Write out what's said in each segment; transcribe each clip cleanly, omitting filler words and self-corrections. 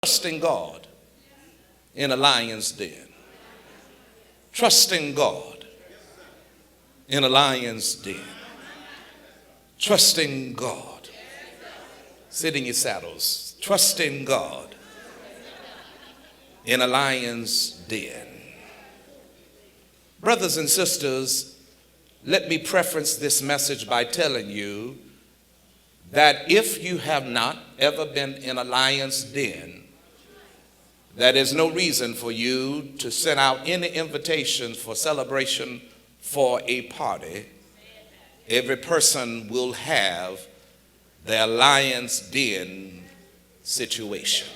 Trusting God in a lion's den. Trusting God in a lion's den. Trusting God. Sit in your saddles. Trusting God in a lion's den. Brothers and sisters, let me preface this message by telling you that if you have not ever been in a lion's den, there is no reason for you to send out any invitations for celebration for a party. Every person will have their lion's den situation.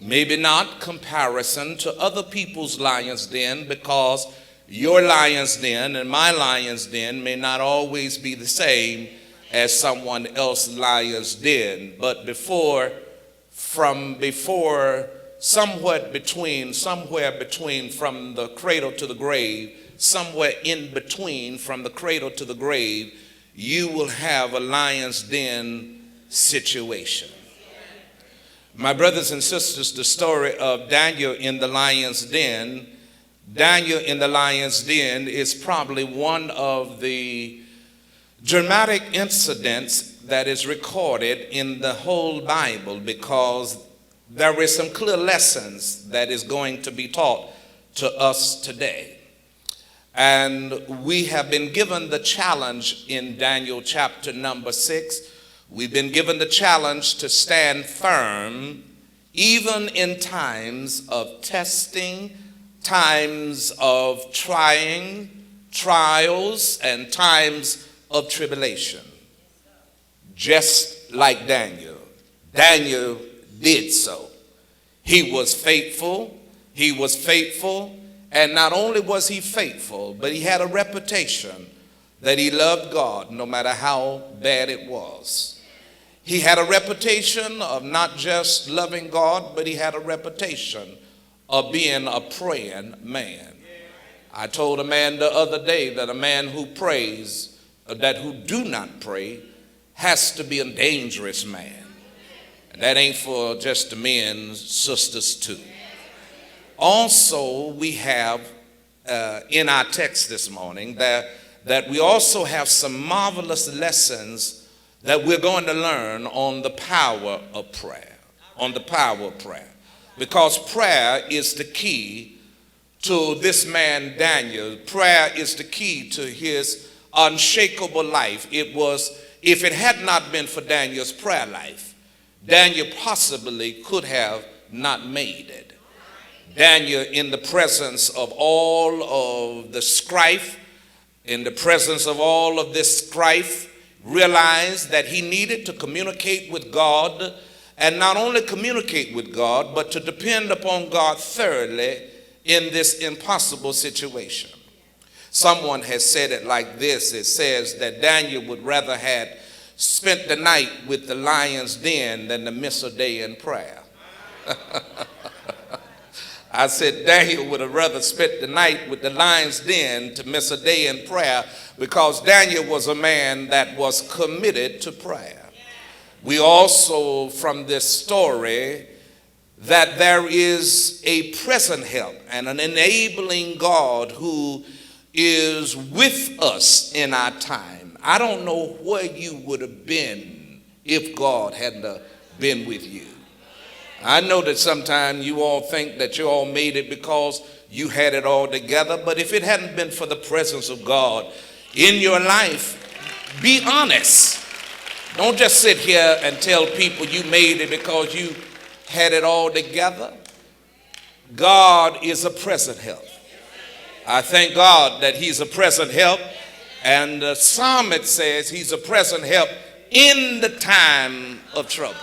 Maybe not comparison to other people's lion's den, because your lion's den and my lion's den may not always be the same as someone else's lion's den. But somewhere between from the cradle to the grave, somewhere in between from the cradle to the grave, you will have a lion's den situation. My brothers and sisters, the story of Daniel in the lion's den. Daniel in the lion's den is probably one of the dramatic incidents that is recorded in the whole Bible, because there is some clear lessons that is going to be taught to us today. And we have been given the challenge in Daniel chapter number 6. We've been given the challenge to stand firm even in times of testing, times of trials, and times of tribulation. Just like Daniel. Daniel did so. He was faithful. He was faithful. And not only was he faithful, but he had a reputation that he loved God no matter how bad it was. He had a reputation of not just loving God, but he had a reputation of being a praying man. I told a man the other day that a man who prays, who do not pray, has to be a dangerous man. And that ain't for just the men, sisters too. Also, we have in our text this morning that we also have some marvelous lessons that we're going to learn on the power of prayer. On the power of prayer. Because prayer is the key to this man Daniel. Prayer is the key to his unshakable life. If it had not been for Daniel's prayer life, Daniel possibly could have not made it. Daniel, in the presence of all of the strife, in the presence of all of this strife, realized that he needed to communicate with God, and not only communicate with God, but to depend upon God thoroughly in this impossible situation. Someone has said it like this. It says that Daniel would rather had spent the night with the lion's den than to miss a day in prayer. I said Daniel would have rather spent the night with the lion's den to miss a day in prayer, because Daniel was a man that was committed to prayer. We also, from this story, that there is a present help and an enabling God who is with us in our time. I don't know where you would have been if God hadn't been with you. I know that sometimes you all think that you all made it because you had it all together, but if it hadn't been for the presence of God in your life, be honest. Don't just sit here and tell people you made it because you had it all together. God is a present help. I thank God that he's a present help, and the psalmist says he's a present help in the time of trouble.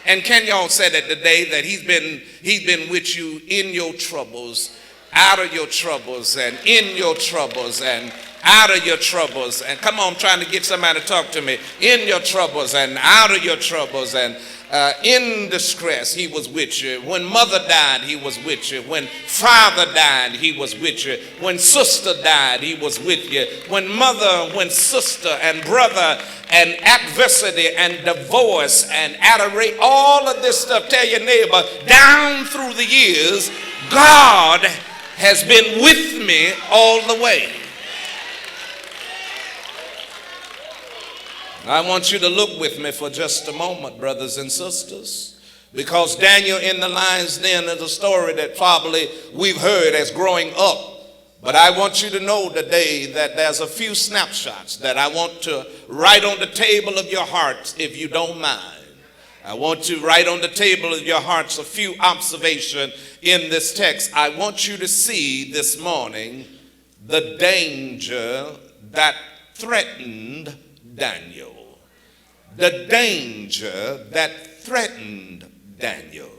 And can y'all say that today, that he's been with you in your troubles, out of your troubles, and in your troubles, and out of your troubles. And come on, I'm trying to get somebody to talk to me. In your troubles and out of your troubles, and in distress, he was with you. When mother died, he was with you. When father died, he was with you. When sister died, he was with you. When mother, when sister and brother and adversity and divorce and adoration, all of this stuff, tell your neighbor, down through the years, God has been with me all the way. I want you to look with me for just a moment, brothers and sisters, because Daniel in the lion's den is a story that probably we've heard as growing up. But I want you to know today that there's a few snapshots that I want to write on the table of your hearts, if you don't mind. I want to write on the table of your hearts a few observations in this text. I want you to see this morning the danger that threatened Daniel. The danger that threatened Daniel.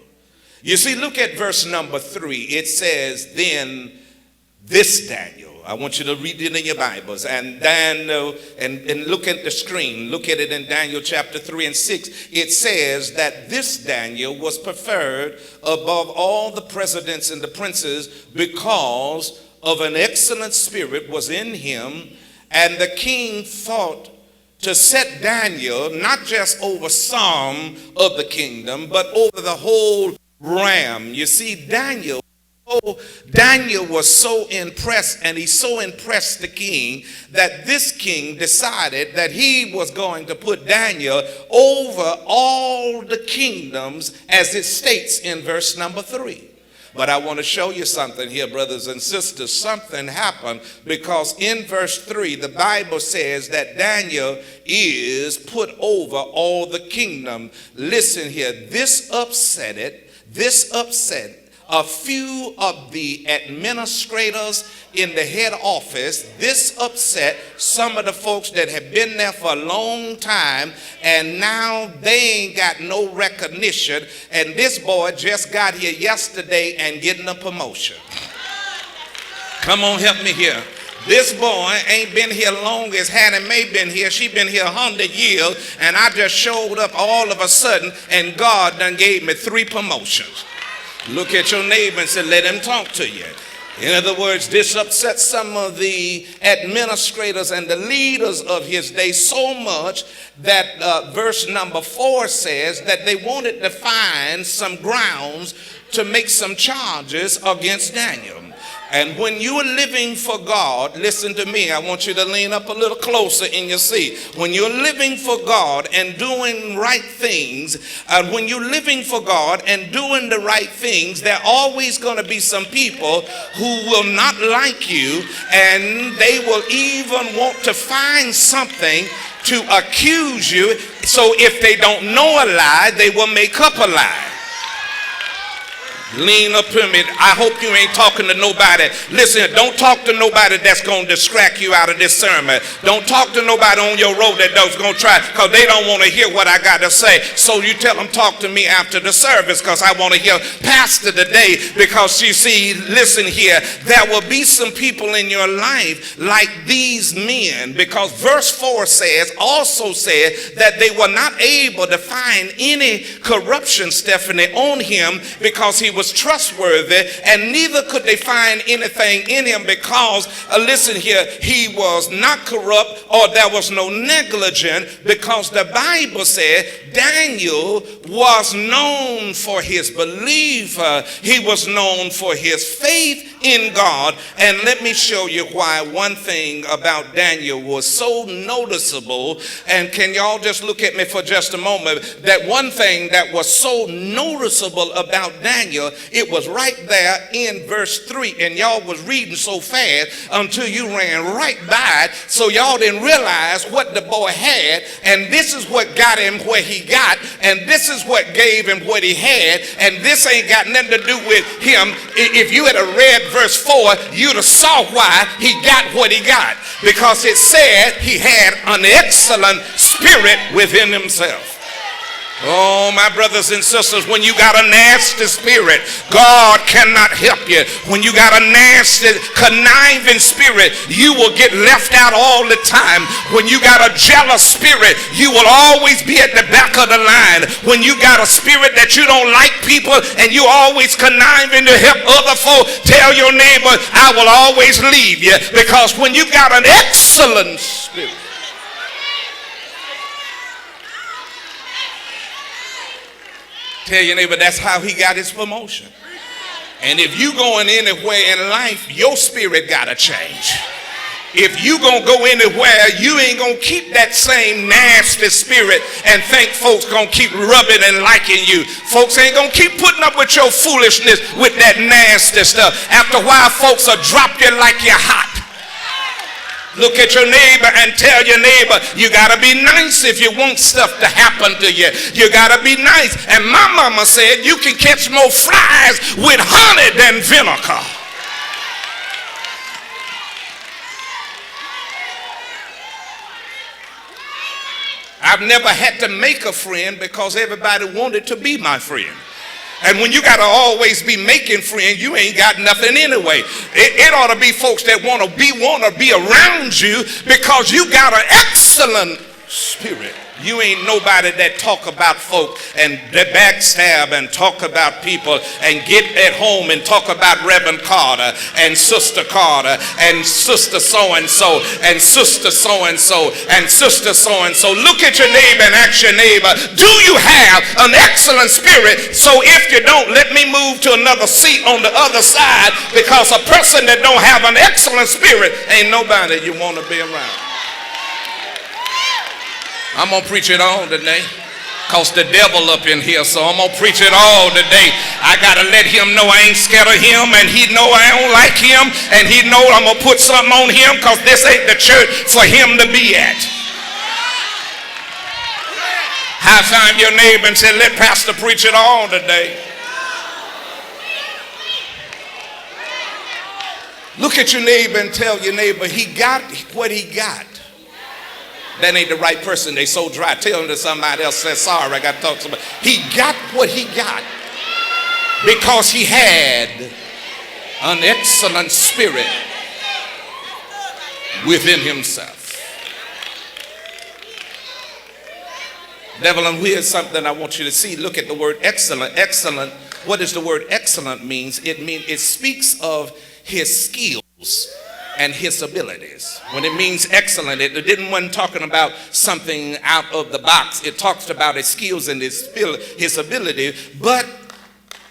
You see, look at verse number 3. It says, then this Daniel. I want you to read it in your Bibles. And Daniel, and look at the screen. Look at it in Daniel chapter 3 and 6. It says that this Daniel was preferred above all the presidents and the princes because of an excellent spirit was in him. And the king thought to set Daniel not just over some of the kingdom, but over the whole realm. You see, Daniel was so impressed, and he so impressed the king that this king decided that he was going to put Daniel over all the kingdoms, as it states in verse number 3. But I want to show you something here, brothers and sisters. Something happened, because in verse 3, the Bible says that Daniel is put over all the kingdom. Listen here. This upset a few of the administrators in the head office. This upset some of the folks that have been there for a long time, and now they ain't got no recognition. And this boy just got here yesterday and getting a promotion. Come on, help me here. This boy ain't been here long as Hattie Mae been here. She been here 100 years, and I just showed up all of a sudden, and God done gave me 3 promotions. Look at your neighbor and say, let him talk to you. In other words, this upset some of the administrators and the leaders of his day so much that verse number 4 says that they wanted to find some grounds to make some charges against Daniel. And when you are living for God, listen to me, I want you to lean up a little closer in your seat. When you're living for God and doing right things, when you're living for God and doing the right things, there are always going to be some people who will not like you, and they will even want to find something to accuse you. So if they don't know a lie, they will make up a lie. Lean up to me. I hope you ain't talking to nobody. Listen, don't talk to nobody that's going to distract you out of this sermon. Don't talk to nobody on your road that's going to try, because they don't want to hear what I got to say. So you tell them, talk to me after the service, because I want to hear Pastor today. Because you see, listen here, there will be some people in your life like these men, because verse 4 also said that they were not able to find any corruption, Stephanie, on him, because he was trustworthy, and neither could they find anything in him because, listen here, he was not corrupt, or there was no negligence, because the Bible said Daniel was known for his belief. He was known for his faith in God. And let me show you why one thing about Daniel was so noticeable. And can y'all just look at me for just a moment? That one thing that was so noticeable about Daniel, it was right there in verse 3. And y'all was reading so fast until you ran right by it, so y'all didn't realize what the boy had. And this is what got him where he got, and this is what gave him what he had. And this ain't got nothing to do with him. If you had read verse 4, you'd have saw why he got what he got, because it said he had an excellent spirit within himself. Oh, my brothers and sisters, when you got a nasty spirit, God cannot help you. When you got a nasty, conniving spirit, you will get left out all the time. When you got a jealous spirit, you will always be at the back of the line. When you got a spirit that you don't like people and you always conniving to help other folk, tell your neighbor, I will always leave you. Because when you got an excellent spirit, tell your neighbor, that's how he got his promotion. And if you going anywhere in life, your spirit got to change. If you going to go anywhere, you ain't going to keep that same nasty spirit and think folks going to keep rubbing and liking you. Folks ain't going to keep putting up with your foolishness with that nasty stuff. After a while, folks will drop you like you're hot. Look at your neighbor and tell your neighbor, you got to be nice if you want stuff to happen to you. You got to be nice. And my mama said you can catch more flies with honey than vinegar. I've never had to make a friend because everybody wanted to be my friend. And when you got to always be making friends, you ain't got nothing anyway. It ought to be folks that want to be around you because you got an excellent spirit. You ain't nobody that talk about folk and that backstab and talk about people and get at home and talk about Reverend Carter and Sister Carter and Sister so-and-so and Sister so-and-so and Sister so-and-so. Look at your neighbor and ask your neighbor, do you have an excellent spirit? So if you don't, let me move to another seat on the other side, because a person that don't have an excellent spirit ain't nobody you want to be around. I'm going to preach it all today because the devil up in here, so I'm going to preach it all today. I got to let him know I ain't scared of him, and he know I don't like him, and he know I'm going to put something on him because this ain't the church for him to be at. High five your neighbor and say, let Pastor preach it all today. Look at your neighbor and tell your neighbor, he got what he got. That ain't the right person. They so dry. Tell him to somebody else. Say, sorry, I got to talk to somebody. He got what he got because he had an excellent spirit within himself. Devil, and here's something I want you to see. Look at the word excellent. Excellent. What does the word excellent means? It speaks of his skills and his abilities. When it means excellent, it wasn't talking about something out of the box. It talks about his skills and his ability. But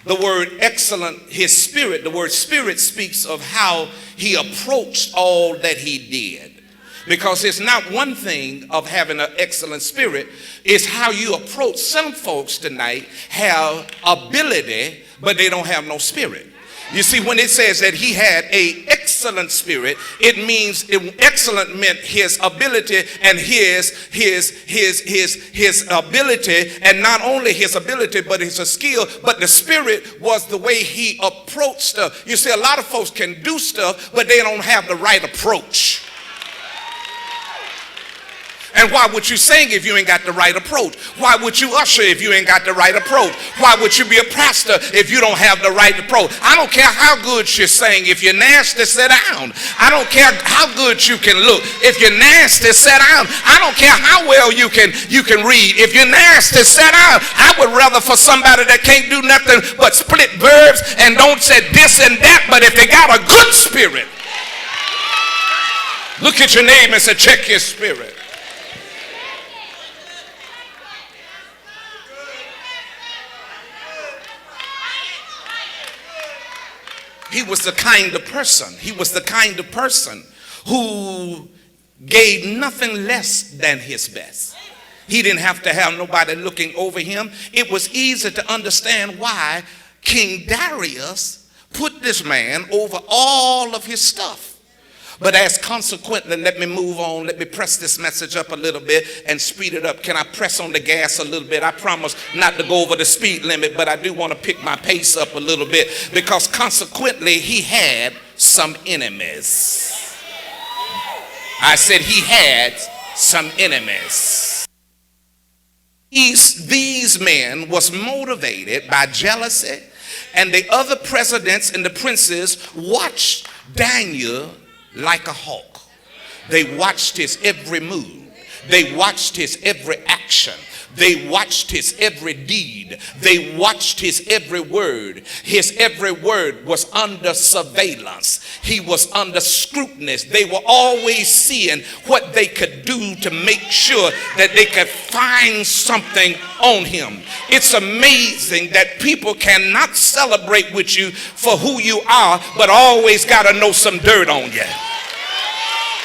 the word excellent, his spirit, the word spirit speaks of how he approached all that he did. Because it's not one thing of having an excellent spirit, it's how you approach. Some folks tonight have ability, but they don't have no spirit. You see, when it says that he had an excellent spirit, it means excellent meant his ability and his ability, and not only his ability, but his skill, but the spirit was the way he approached stuff. You see, a lot of folks can do stuff, but they don't have the right approach. And why would you sing if you ain't got the right approach? Why would you usher if you ain't got the right approach? Why would you be a pastor if you don't have the right approach? I don't care how good you sing. If you're nasty, sit down. I don't care how good you can look. If you're nasty, sit down. I don't care how well you can read. If you're nasty, sit down. I would rather for somebody that can't do nothing but split verbs and don't say this and that, but if they got a good spirit. Look at your neighbor and say, check your spirit. He was the kind of person who gave nothing less than his best. He didn't have to have nobody looking over him. It was easy to understand why King Darius put this man over all of his stuff. But as consequently, let me move on. Let me press this message up a little bit and speed it up. Can I press on the gas a little bit? I promise not to go over the speed limit, but I do want to pick my pace up a little bit, because consequently, he had some enemies. I said he had some enemies. These men was motivated by jealousy, and the other presidents and the princes watched Daniel like a hawk. They watched his every move. They watched his every action. They watched his every deed. They watched his every word. His every word was under surveillance. He was under scrutiny. They were always seeing what they could do to make sure that they could find something on him. It's amazing that people cannot celebrate with you for who you are, but always got to know some dirt on you.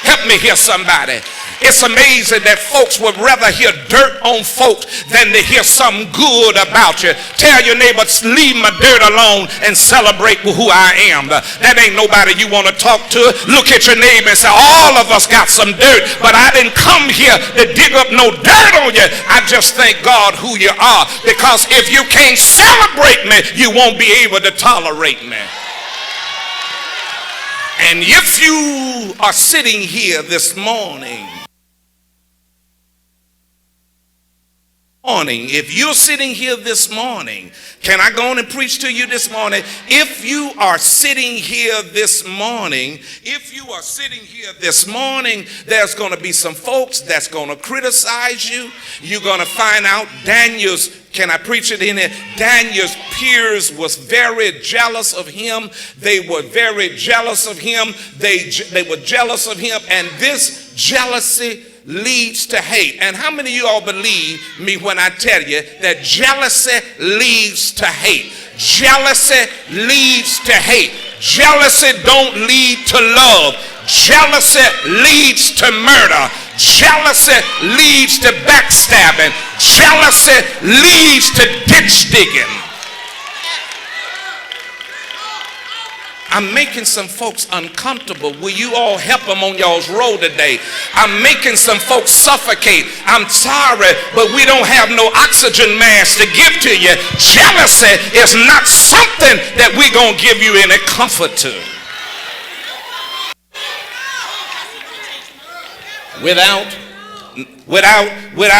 Help me hear somebody. It's amazing that folks would rather hear dirt on folks than to hear something good about you. Tell your neighbor, leave my dirt alone and celebrate with who I am. That ain't nobody you want to talk to. Look at your neighbor and say, all of us got some dirt, but I didn't come here to dig up no dirt on you. I just thank God who you are, because if you can't celebrate me, you won't be able to tolerate me. And if you are sitting here this morning, if you're sitting here this morning, can I go on and preach to you this morning? If you are sitting here this morning, there's going to be some folks that's going to criticize you. You're going to find out Daniel's, can I preach it in here? Daniel's peers was very jealous of him. They were very jealous of him. They were jealous of him, and this jealousy leads to hate. And how many of you all believe me when I tell you that jealousy leads to hate? Jealousy leads to hate. Jealousy don't lead to love. Jealousy leads to murder. Jealousy leads to backstabbing. Jealousy leads to ditch digging. I'm making some folks uncomfortable. Will you all help them on y'all's road today? I'm making some folks suffocate. I'm sorry, but we don't have no oxygen mask to give to you. Jealousy is not something that we're going to give you any comfort to. Without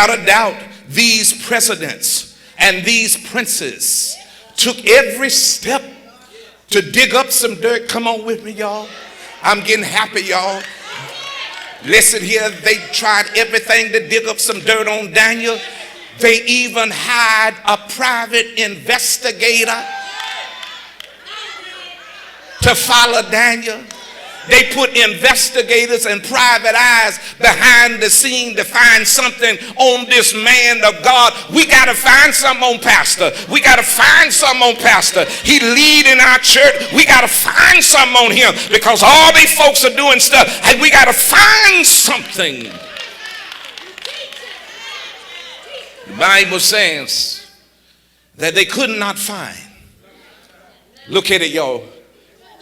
a doubt, these presidents and these princes took every step to dig up some dirt. Come on with me, y'all. I'm getting happy, y'all. Listen here, they tried everything to dig up some dirt on Daniel. They even hired a private investigator to follow Daniel. They put investigators and private eyes behind the scene to find something on this man of God. We got to find something on Pastor. We got to find something on Pastor. He leading our church. We got to find something on him, because all these folks are doing stuff, and we got to find something. The Bible says that they could not find. Look at it, y'all.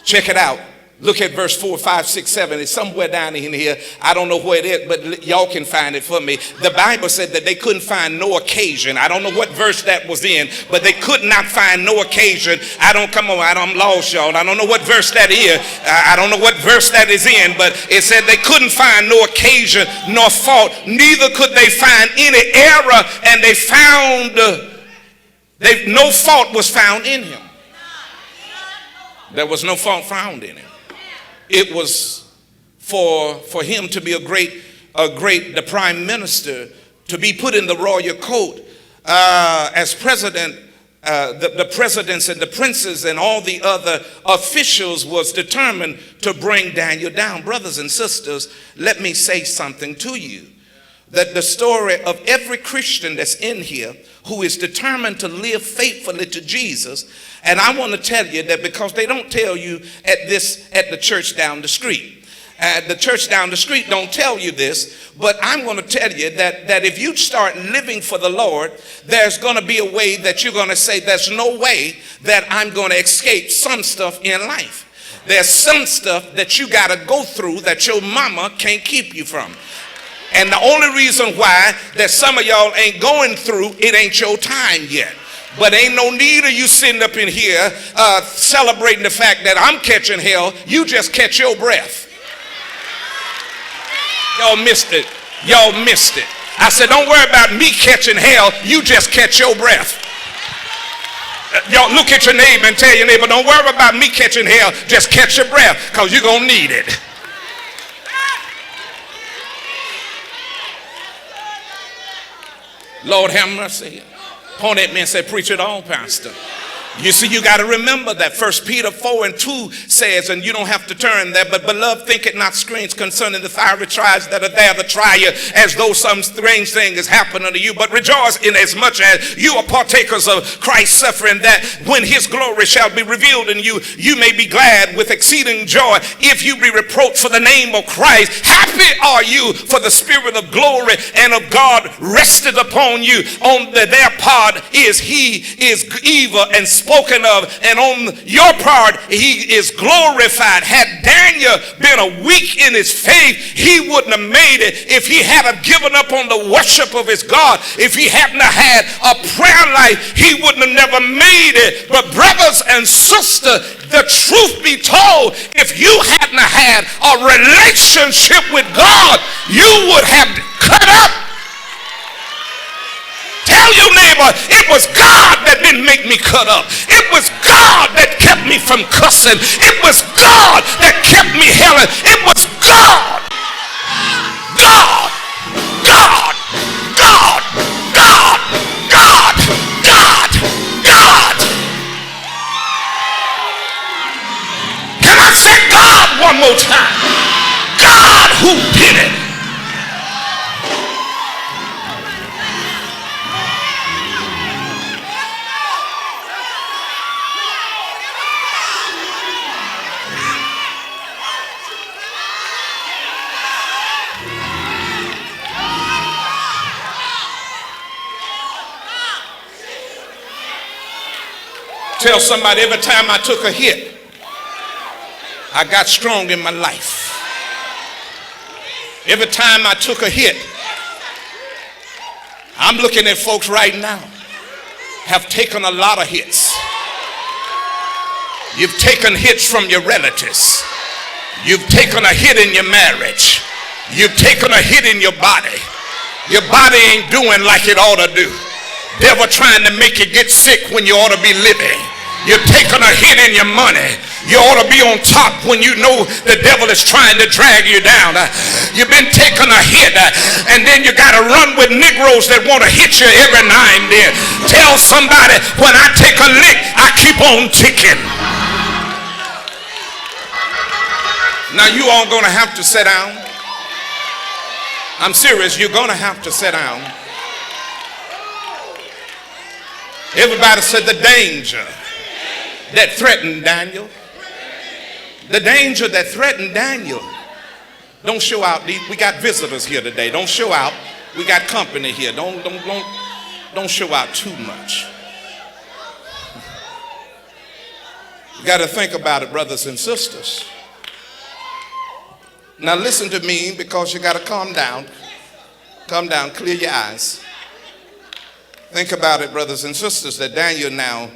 Check it out. Look at verse 4, 5, 6, 7. It's somewhere down in here. I don't know where it is, but y'all can find it for me. The Bible said that they couldn't find no occasion. I don't know what verse that was in, but they could not find no occasion. I'm lost, y'all. I don't know what verse that is. I don't know what verse that is in, but it said they couldn't find no occasion nor fault. Neither could they find any error, and they found no fault was found in him. There was no fault found in him. It was for him to be the prime minister, to be put in the royal court as president. The presidents and the princes and all the other officials was determined to bring Daniel down. Brothers and sisters, let me say something to you. That the story of every Christian that's in here who is determined to live faithfully to Jesus, and I want to tell you that because they don't tell you at the church down the street. The church down the street don't tell you this, but I'm going to tell you that if you start living for the Lord, there's going to be a way that you're going to say, there's no way that I'm going to escape some stuff in life. There's some stuff that you got to go through that your mama can't keep you from. And the only reason why that some of y'all ain't going through, it ain't your time yet. But ain't no need of you sitting up in here celebrating the fact that I'm catching hell. You just catch your breath. Y'all missed it. Y'all missed it. I said, don't worry about me catching hell. You just catch your breath. Y'all look at your neighbor and tell your neighbor, don't worry about me catching hell. Just catch your breath, because you're going to need it. Lord have mercy. Point at me and say, preach it on, pastor. You see, you got to remember that 1 Peter 4:2 says, and you don't have to turn there, but beloved, think it not strange concerning the fiery trials that are there to try you, as though some strange thing is happening to you. But rejoice in as much as you are partakers of Christ's suffering, that when his glory shall be revealed in you, you may be glad with exceeding joy if you be reproached for the name of Christ. Happy are you, for the spirit of glory and of God rested upon you. On their part he is evil and spoken of, and on your part he is glorified. Had Daniel been a weak in his faith, he wouldn't have made it. If he hadn't given up on the worship of his God, if he hadn't had a prayer life, he wouldn't have never made it. But brothers and sisters, the truth be told, if you hadn't had a relationship with God, you would have cut up. Tell your neighbor, it was God that didn't make me cut up. It was God that kept me from cussing. It was God that kept me hailing. It was God. God. God. God. God. God. God. God. Can I say God one more time? God who did it. Tell somebody, every time I took a hit, I got strong in my life. Every time I took a hit, I'm looking at folks right now, have taken a lot of hits. You've taken hits from your relatives. You've taken a hit in your marriage. You've taken a hit in your body. Your body ain't doing like it ought to do. Devil trying to make you get sick when you ought to be living. You're taking a hit in your money. You ought to be on top when you know the devil is trying to drag you down. You've been taking a hit, and then you got to run with Negroes that want to hit you every now and then. Tell somebody, when I take a lick, I keep on ticking. Now you all going to have to sit down. I'm serious, you're going to have to sit down. Everybody said the danger that threatened Daniel. The danger that threatened Daniel. Don't show out. We got visitors here today. Don't show out. We got company here. Don't show out too much. You got to think about it, brothers and sisters. Now listen to me, because you got to calm down. Calm down, clear your eyes. Think about it, brothers and sisters, that Daniel now,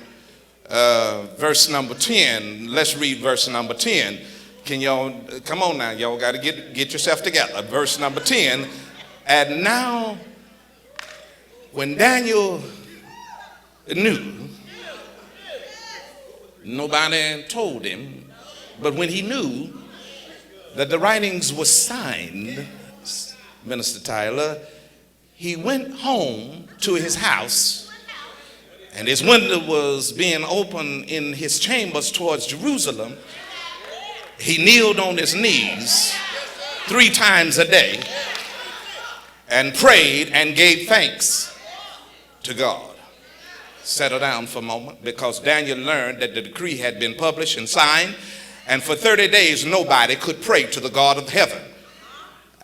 verse number 10. Let's read verse number 10. Can y'all, come on now, y'all got to get yourself together. Verse number 10. And now, when Daniel knew, nobody told him, but when he knew that the writings were signed, Minister Tyler, he went home to his house, and his window was being opened in his chambers towards Jerusalem. He kneeled on his knees 3 times a day and prayed and gave thanks to God. Settle down for a moment, because Daniel learned that the decree had been published and signed, and for 30 days nobody could pray to the God of heaven.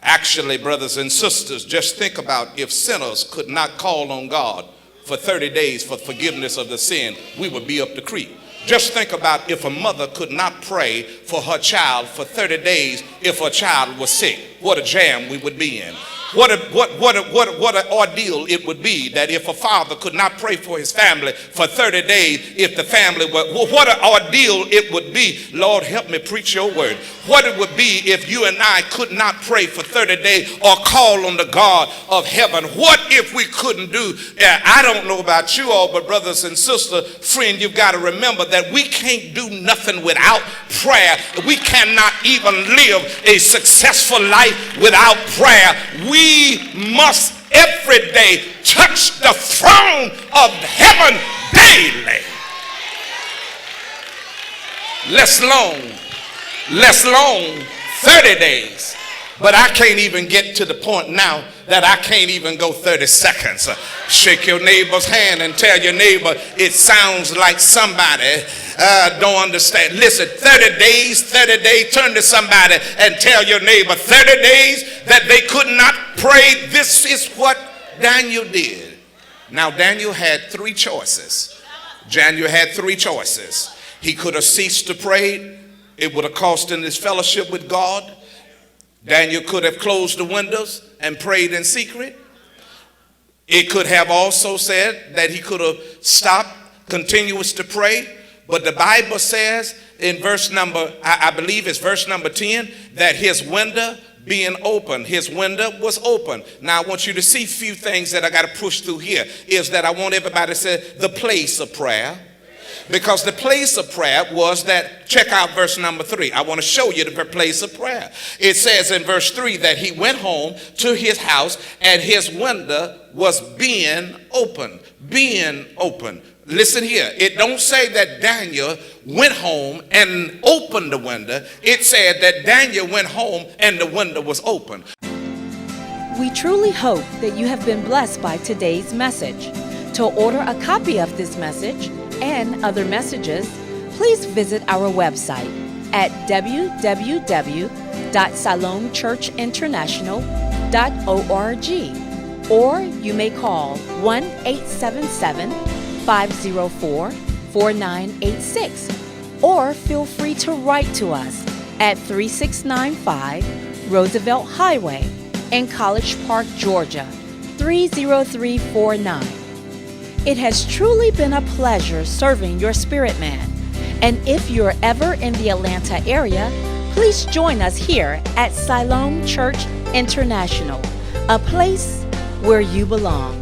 Actually, brothers and sisters, just think about if sinners could not call on God for 30 days for forgiveness of the sin, we would be up the creek. Just think about if a mother could not pray for her child for 30 days if her child was sick. What a jam we would be in. What an ordeal it would be that if a father could not pray for his family for 30 days, if the family were, what an ordeal it would be. Lord, help me preach your word. What it would be if you and I could not pray for 30 days or call on the God of heaven. What if we couldn't do? I don't know about you all, but brothers and sisters, friend, you've got to remember that we can't do nothing without prayer. We cannot even live a successful life without prayer. We must every day touch the throne of heaven daily. Less long, 30 days. But I can't even get to the point now that I can't even go 30 seconds. Shake your neighbor's hand and tell your neighbor, it sounds like somebody don't understand. Listen, 30 days, turn to somebody and tell your neighbor, 30 days that they could not pray. This is what Daniel did. Now, Daniel had three choices. He could have ceased to pray. It would have cost him his fellowship with God. Daniel could have closed the windows and prayed in secret. It could have also said that he could have stopped continuous to pray. But the Bible says in verse number, I believe it's verse number 10, that his window being open. His window was open. Now I want you to see a few things that I got to push through here. Is that I want everybody to say the place of prayer. Because the place of prayer was that, check out verse number 3. I want to show you the place of prayer. It says in verse 3 that he went home to his house and his window was being open. Listen here. It don't say that Daniel went home and opened the window. It said that Daniel went home and the window was open. We truly hope that you have been blessed by today's message. To order a copy of this message and other messages, please visit our website at www.siloamchurchinternational.org, or you may call 1-877-504-4986, or feel free to write to us at 3695 Roosevelt Highway in College Park, Georgia, 30349. It has truly been a pleasure serving your spirit man. And if you're ever in the Atlanta area, please join us here at Siloam Church International, a place where you belong.